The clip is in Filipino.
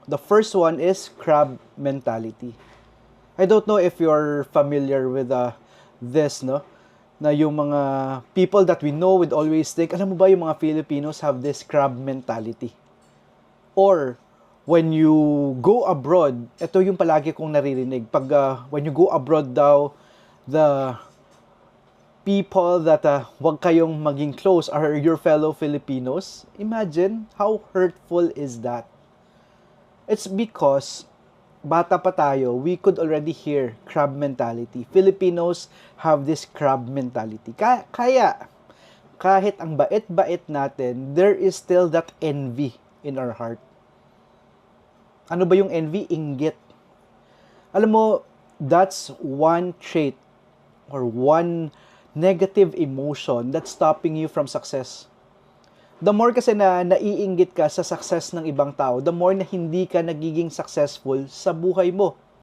The first one is crab mentality. I don't know if you're familiar with this, no? Na yung mga people that we know would always think, alam mo ba yung mga Filipinos have this crab mentality? Or, when you go abroad, ito yung palagi kong naririnig. When you go abroad daw, the people that wag kayong maging close are your fellow Filipinos. Imagine, how hurtful is that? It's because bata pa tayo, we could already hear crab mentality. Filipinos have this crab mentality. Kaya, kahit ang bait-bait natin, there is still that envy in our heart. Ano ba yung envy? Inggit. Alam mo, that's one trait or one negative emotion that's stopping you from success. The more kasi na naiinggit ka sa success ng ibang tao, the more na hindi ka nagiging successful sa buhay mo.